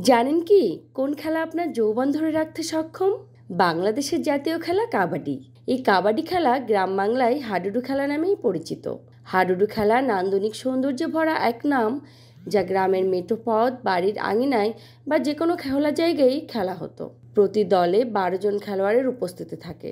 জানেন কি কোন খেলা আপনার যৌবন ধরে রাখতে সক্ষম? বাংলাদেশের জাতীয় খেলা কাবাডি। এই কাবাডি খেলা গ্রাম বাংলায় হাডুডু খেলা নামেই পরিচিত। হাডুডু খেলা নান্দনিক সৌন্দর্যে ভরা এক নাম, যা গ্রামের মেঠো পথ, বাড়ির আঙিনায় বা যে কোনো খোলা জায়গায় খেলা হতো। প্রতি দলে 12 জন খেলোয়াড়ের উপস্থিতি থাকে,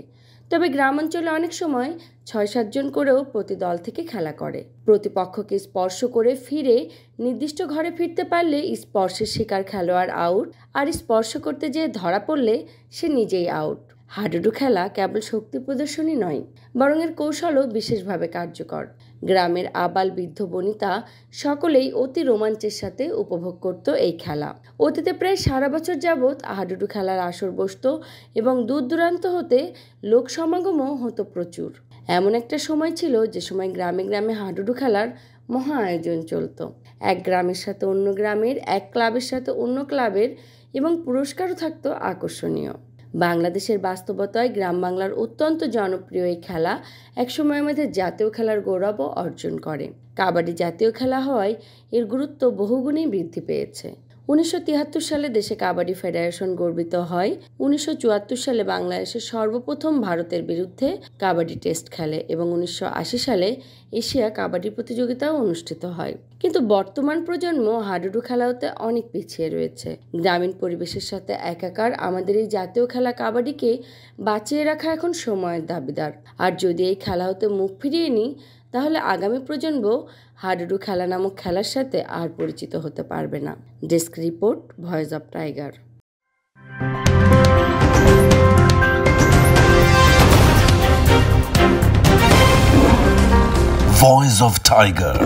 তবে গ্রামাঞ্চলে অনেক সময় 6-7 জন করেও প্রতি দল থেকে খেলা করে। প্রতিপক্ষকে স্পর্শ করে ফিরে নির্দিষ্ট ঘরে ফিরতে পারলে স্পর্শের শিকার খেলোয়াড় আউট, আর স্পর্শ করতে যেয়ে ধরা পড়লে সে নিজেই আউট। হাডুডু খেলা কেবল শক্তি প্রদর্শনী নয়, বরং এর কৌশলও বিশেষভাবে কার্যকর। গ্রামের আবাল বৃদ্ধ বনিতা সকলেই অতি রোমাঞ্চের সাথে উপভোগ করত এই খেলা। অতীতে প্রায় সারা বছর যাবৎ হাডুডু খেলার আসর বসত এবং দূর দূরান্ত হতে লোক সমাগমও হতো প্রচুর। এমন একটা সময় ছিল যে সময় গ্রামে গ্রামে হাডুডু খেলার মহা আয়োজন চলত। এক গ্রামের সাথে অন্য গ্রামের, এক ক্লাবের সাথে অন্য ক্লাবের, এবং পুরস্কারও থাকতো আকর্ষণীয়। বাংলাদেশের বাস্তবতায় গ্রাম বাংলার অত্যন্ত জনপ্রিয় এই খেলা একসময়ের মধ্যে জাতীয় খেলার গৌরবও অর্জন করে। কাবাডি জাতীয় খেলা হওয়ায় এর গুরুত্ব বহুগুণেই বৃদ্ধি পেয়েছে। 1973 সালে দেশে কাবাডি ফেডারেশন গঠিত হয়। 1974 সালে বাংলাদেশের সর্বপ্রথম ভারতের বিরুদ্ধে কাবাডি টেস্ট খেলে এবং 1980 সালে এশিয়া কাবাডি প্রতিযোগিতাও অনুষ্ঠিত হয়। কিন্তু বর্তমান প্রজন্ম হাডুডু খেলা হতে অনেক পিছিয়ে রয়েছে। গ্রামীণ পরিবেশের সাথে একাকার আমাদের এই জাতীয় খেলা কাবাডিকে বাঁচিয়ে রাখা এখন সময়ের দাবিদার। আর যদি এই খেলা হতে মুখ ফিরিয়ে নিই, তাহলে আগামী প্রজন্ম হাডুডু খেলা নামক খেলার সাথে আর পরিচিত হতে পারবে না। Desk report, voice of tiger. Voice of Tiger.